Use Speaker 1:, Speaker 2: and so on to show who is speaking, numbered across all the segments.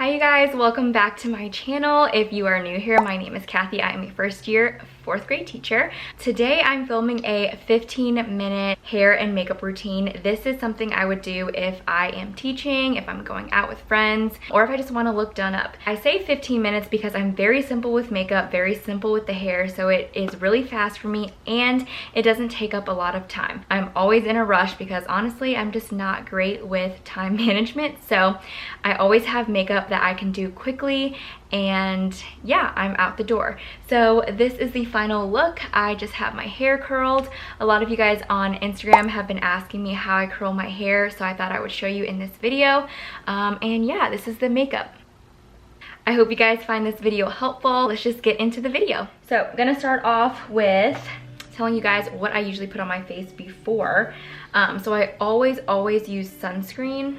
Speaker 1: Hi you guys, welcome back to my channel. If you are new here, my name is Kathy. I am a first year 4th grade teacher. Today I'm filming a 15-minute hair and makeup routine. This is something I would do if I am teaching, if I'm going out with friends, or if I just want to look done up. I say 15 minutes because I'm very simple with makeup, very simple with the hair, so it is really fast for me and it doesn't take up a lot of time. I'm always in a rush because honestly I'm just not great with time management, so I always have makeup that I can do quickly and yeah, I'm out the door. So this is the final look. I just have my hair curled. A lot of you guys on Instagram have been asking me how I curl my hair, so I thought I would show you in this video. And yeah, this is the makeup. I hope you guys find this video helpful. Let's just get into the video. So I'm gonna start off with telling you guys what I usually put on my face before. So I always use sunscreen.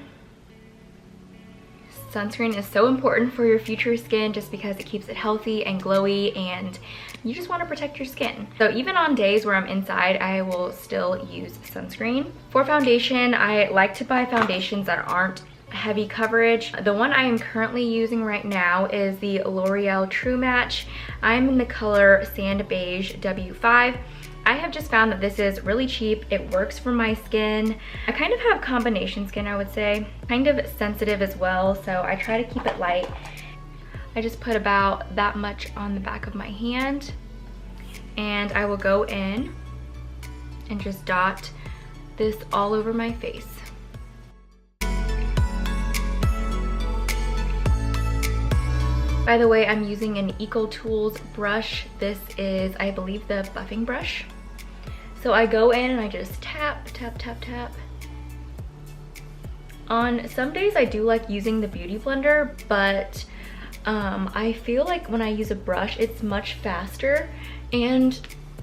Speaker 1: Sunscreen is so important for your future skin just because it keeps it healthy and glowy and you just want to protect your skin. So even on days where I'm inside, I will still use sunscreen. For foundation, I like to buy foundations that aren't heavy coverage. The one I am currently using right now is the L'Oreal True Match. I'm in the color Sand Beige W5. I have just found that this is really cheap. It works for my skin. I kind of have combination skin, I would say. Kind of sensitive as well, so I try to keep it light. I just put about that much on the back of my hand, and I will go in and just dot this all over my face. By the way, I'm using an EcoTools brush. This is, I believe, the buffing brush. So I go in and I just tap, tap, tap, tap. On some days I do like using the Beauty Blender, but I feel like when I use a brush, it's much faster. And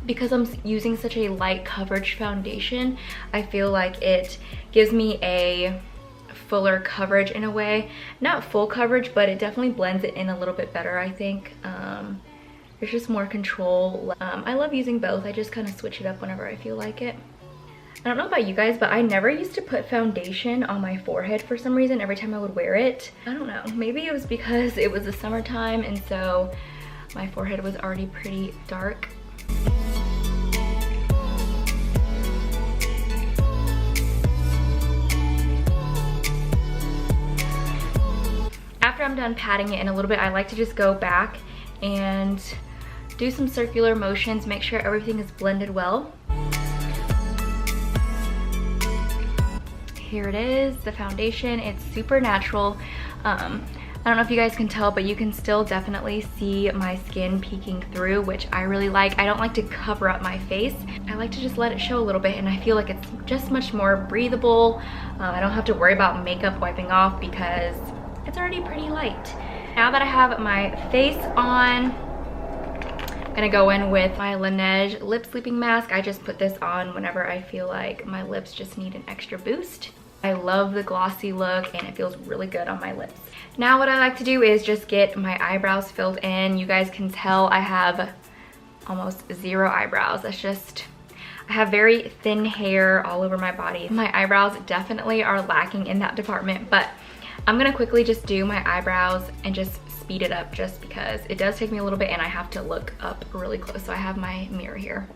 Speaker 1: because I'm using such a light coverage foundation, I feel like it gives me a fuller coverage in a way. Not full coverage, but it definitely blends it in a little bit better, I think. There's just more control. I love using both. I just kind of switch it up whenever I feel like it. I don't know about you guys, but I never used to put foundation on my forehead for some reason every time I would wear it. I don't know. Maybe it was because it was the summertime and so my forehead was already pretty dark. After I'm done patting it in a little bit, I like to just go back and do some circular motions, make sure everything is blended well. Here it is, the foundation. It's super natural. I don't know if you guys can tell, but you can still definitely see my skin peeking through, which I really like. I don't like to cover up my face. I like to just let it show a little bit, and I feel like it's just much more breathable. I don't have to worry about makeup wiping off because it's already pretty light. Now that I have my face on, I'm gonna go in with my Laneige lip sleeping mask. I just put this on whenever I feel like my lips just need an extra boost. I love the glossy look and it feels really good on my lips. Now what I like to do is just get my eyebrows filled in. You guys can tell I have almost zero eyebrows. That's just, I have very thin hair all over my body. My eyebrows definitely are lacking in that department, but I'm gonna quickly just do my eyebrows and just speed it up just because it does take me a little bit and I have to look up really close. So I have my mirror here.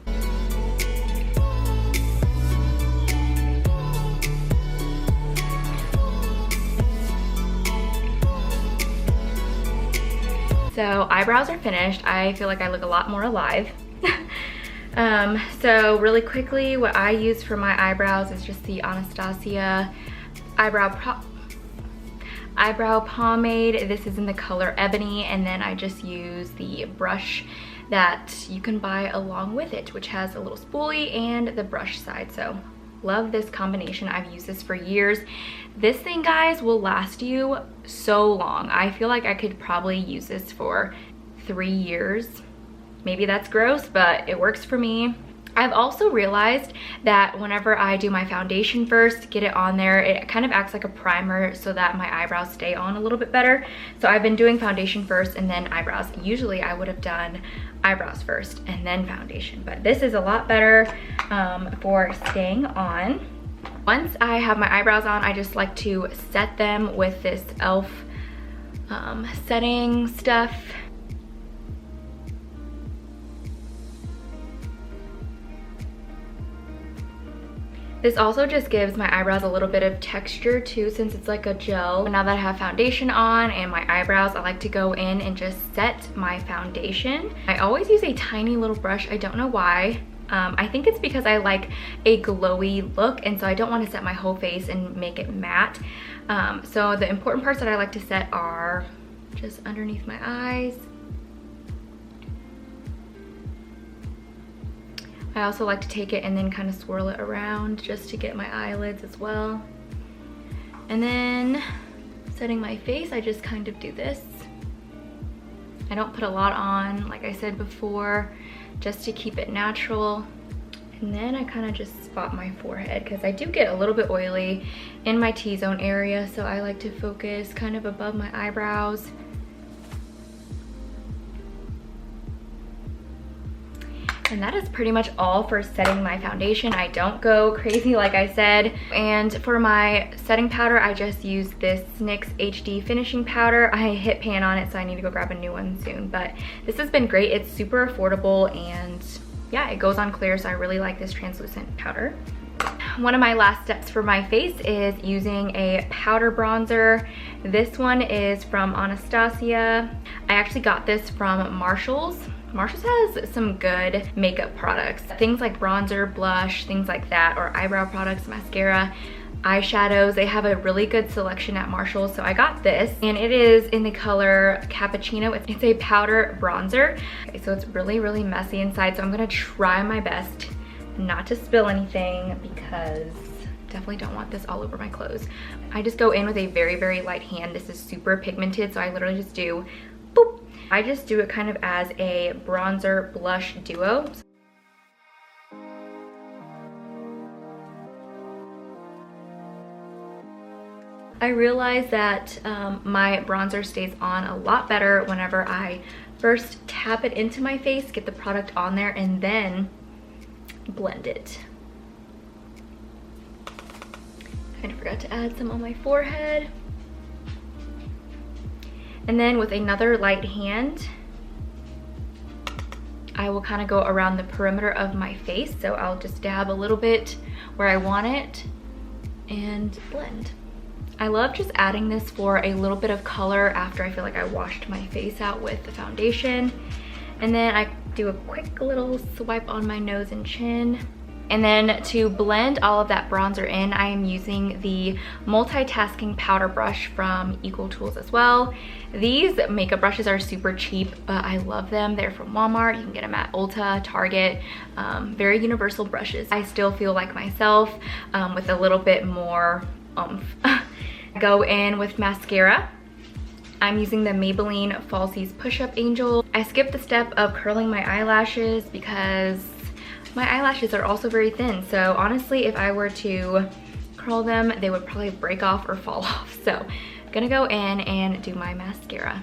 Speaker 1: So eyebrows are finished. I feel like I look a lot more alive. So really quickly, what I use for my eyebrows is just the Anastasia eyebrow pomade. This is in the color Ebony, and then I just use the brush that you can buy along with it, which has a little spoolie and the brush side. So love this combination. I've used this for years. This thing, guys, will last you so long. I feel like I could probably use this for 3 years. Maybe that's gross, but it works for me. I've also realized that whenever I do my foundation first, get it on there, it kind of acts like a primer so that my eyebrows stay on a little bit better. So I've been doing foundation first and then eyebrows. Usually I would have done eyebrows first and then foundation, but this is a lot better for staying on. Once I have my eyebrows on, I just like to set them with this e.l.f. setting stuff. This also just gives my eyebrows a little bit of texture too, since it's like a gel. Now that I have foundation on and my eyebrows, I like to go in and just set my foundation. I always use a tiny little brush. I don't know why. I think it's because I like a glowy look, and so I don't want to set my whole face and make it matte. So the important parts that I like to set are just underneath my eyes. I also like to take it and then kind of swirl it around just to get my eyelids as well. And then setting my face, I just kind of do this. I don't put a lot on, like I said before, just to keep it natural. And then I kind of just spot my forehead because I do get a little bit oily in my T-zone area, so I like to focus kind of above my eyebrows. And that is pretty much all for setting my foundation. I don't go crazy like I said. And for my setting powder, I just use this NYX HD finishing powder. I hit pan on it, so I need to go grab a new one soon. But this has been great. It's super affordable, and yeah, it goes on clear, so I really like this translucent powder. One of my last steps for my face is using a powder bronzer. This one is from Anastasia. I actually got this from Marshall's. Marshall's has some good makeup products. Things like bronzer, blush, things like that, or eyebrow products, mascara, eyeshadows. They have a really good selection at Marshall's, so I got this. And it is in the color Cappuccino. It's a powder bronzer. Okay, so it's really, really messy inside, so I'm gonna try my best not to spill anything because definitely don't want this all over my clothes. I just go in with a very, very light hand. This is super pigmented, so I literally just do boop. I just do it kind of as a bronzer blush duo. I realize that my bronzer stays on a lot better whenever I first tap it into my face, get the product on there, and then blend it. Kind of forgot to add some on my forehead. And then with another light hand, I will kind of go around the perimeter of my face. So I'll just dab a little bit where I want it and blend. I love just adding this for a little bit of color after I feel like I washed my face out with the foundation. And then I do a quick little swipe on my nose and chin. And then to blend all of that bronzer in, I am using the multitasking powder brush from Equal Tools as well. These makeup brushes are super cheap, but I love them. They're from Walmart. You can get them at Ulta, Target. Very universal brushes. I still feel like myself with a little bit more oomph. Go in with mascara. I'm using the Maybelline Falsies Push-Up Angel. I skipped the step of curling my eyelashes because my eyelashes are also very thin. So honestly, if I were to curl them, they would probably break off or fall off. So I'm gonna go in and do my mascara.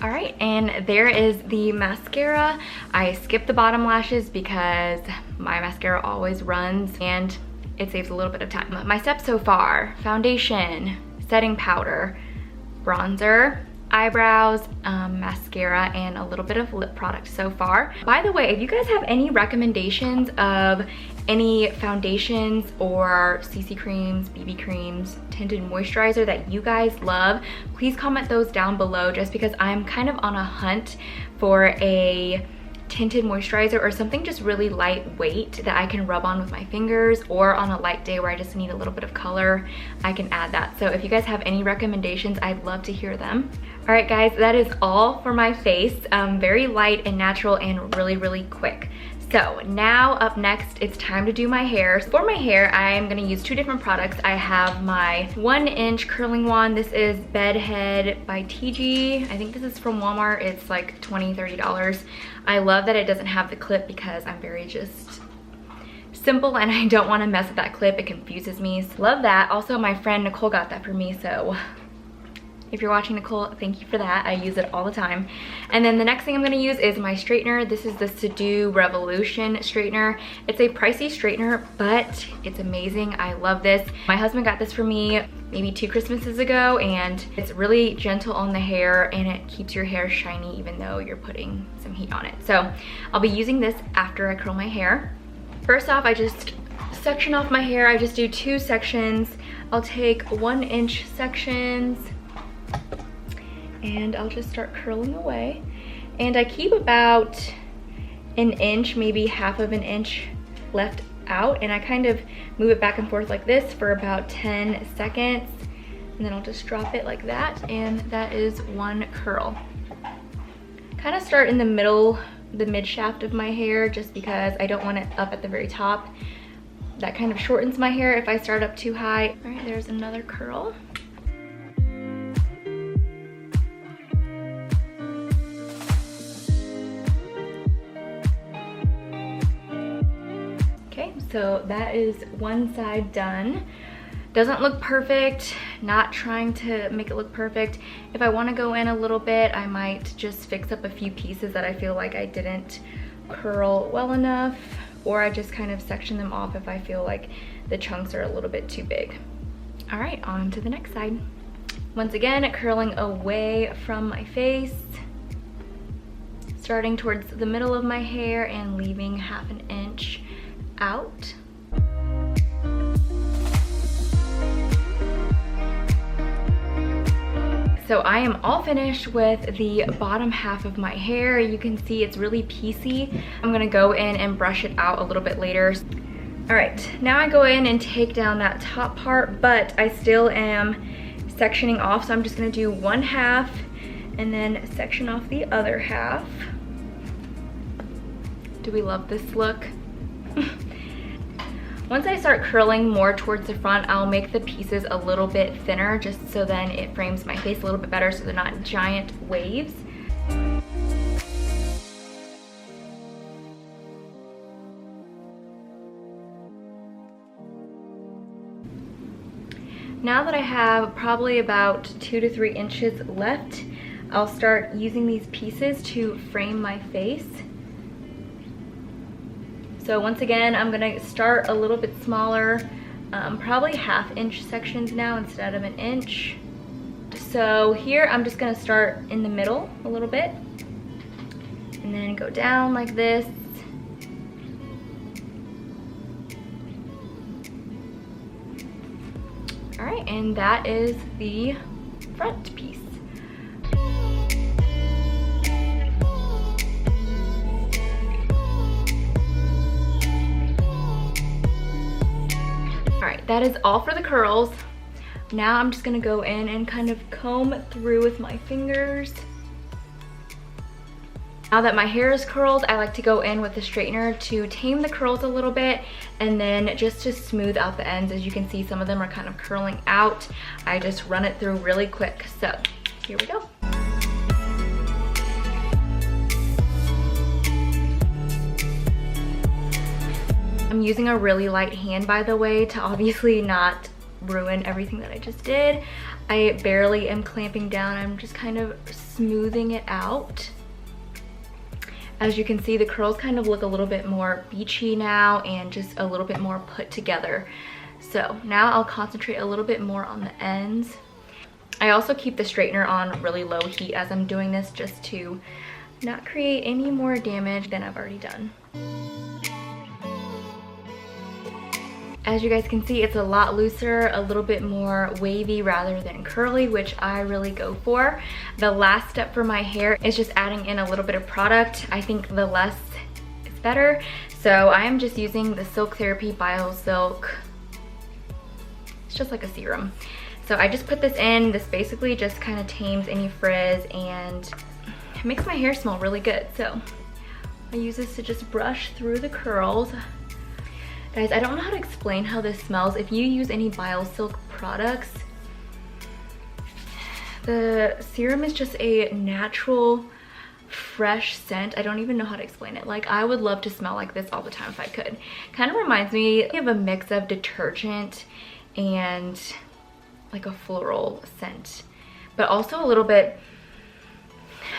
Speaker 1: All right, and there is the mascara. I skipped the bottom lashes because my mascara always runs and it saves a little bit of time. My steps so far: foundation, setting powder, bronzer, eyebrows, mascara, and a little bit of lip product so far. By the way, if you guys have any recommendations of any foundations or CC creams, BB creams, tinted moisturizer that you guys love, please comment those down below, just because I'm kind of on a hunt for a tinted moisturizer or something just really lightweight that I can rub on with my fingers, or on a light day where I just need a little bit of color, I can add that. So if you guys have any recommendations, I'd love to hear them. All right guys, that is all for my face. Very light and natural and really, really quick. So now up next, it's time to do my hair. So for my hair, I'm gonna use two different products. I have my 1-inch curling wand. This is Bedhead by TG. I think this is from Walmart. It's like $20, $30. I love that it doesn't have the clip because I'm very just simple and I don't wanna mess with that clip. It confuses me. So love that. Also, my friend Nicole got that for me, so If you're watching, Nicole, thank you for that. I use it all the time. And then the next thing I'm gonna use is my straightener. This is the Sudo Revolution straightener. It's a pricey straightener, but it's amazing. I love this. My husband got this for me maybe 2 Christmases ago, and it's really gentle on the hair and it keeps your hair shiny even though you're putting some heat on it. So I'll be using this after I curl my hair. First off, I just section off my hair. I just do 2 sections. I'll take 1-inch sections and I'll just start curling away. And I keep about 1 inch, maybe half of an inch left out, and I kind of move it back and forth like this for about 10 seconds. And then I'll just drop it like that, and that is 1 curl. Kind of start in the middle, the mid shaft of my hair, just because I don't want it up at the very top. That kind of shortens my hair if I start up too high. All right, there's another curl. Okay, so that is one side done. Doesn't look perfect, not trying to make it look perfect. If I want to go in a little bit, I might just fix up a few pieces that I feel like I didn't curl well enough, or I just kind of section them off if I feel like the chunks are a little bit too big. All right, on to the next side. Once again, curling away from my face, starting towards the middle of my hair and leaving half an inch out. So I am all finished with the bottom half of my hair. You can see it's really piecey. I'm gonna go in and brush it out a little bit later. All right, now I go in and take down that top part, but I still am sectioning off. So I'm just gonna do 1/2 and then section off the other half. Do we love this look? Once I start curling more towards the front, I'll make the pieces a little bit thinner just so then it frames my face a little bit better so they're not giant waves. Now that I have probably about 2 to 3 inches left, I'll start using these pieces to frame my face. So once again, I'm gonna start a little bit smaller, probably 1/2 inch sections now instead of 1 inch. So here I'm just gonna start in the middle a little bit and then go down like this. All right, and that is the front piece. That is all for the curls. Now I'm just gonna go in and kind of comb through with my fingers. Now that my hair is curled, I like to go in with the straightener to tame the curls a little bit and then just to smooth out the ends. As you can see, some of them are kind of curling out. I just run it through really quick. So here we go. I'm using a really light hand, by the way, to obviously not ruin everything that I just did. I barely am clamping down. I'm just kind of smoothing it out. As you can see, the curls kind of look a little bit more beachy now and just a little bit more put together. So now I'll concentrate a little bit more on the ends. I also keep the straightener on really low heat as I'm doing this, just to not create any more damage than I've already done. As you guys can see, it's a lot looser, a little bit more wavy rather than curly, which I really go for. The last step for my hair is just adding in a little bit of product. I think the less is better. So I am just using the Silk Therapy Bio Silk. It's just like a serum. So I just put this in. This basically just kind of tames any frizz and it makes my hair smell really good. So I use this to just brush through the curls. Guys, I don't know how to explain how this smells. If you use any BioSilk products, the serum is just a natural, fresh scent. I don't even know how to explain it. Like, I would love to smell like this all the time if I could. Kind of reminds me of a mix of detergent and like a floral scent. but also a little bit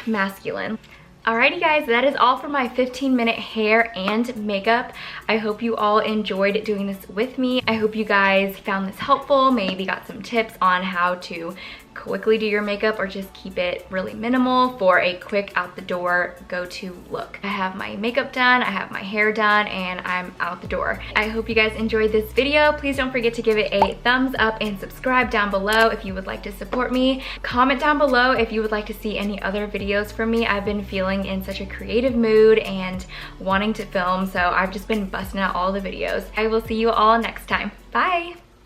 Speaker 1: masculine. Alrighty guys, that is all for my 15-minute hair and makeup. I hope you all enjoyed doing this with me. I hope you guys found this helpful, maybe got some tips on how to quickly do your makeup or just keep it really minimal for a quick out the door go-to look. I have my makeup done, I have my hair done, and I'm out the door. I hope you guys enjoyed this video. Please don't forget to give it a thumbs up and subscribe down below if you would like to support me. Comment down below if you would like to see any other videos from me. I've been feeling in such a creative mood and wanting to film, so I've just been busting out all the videos. I will see you all next time. Bye!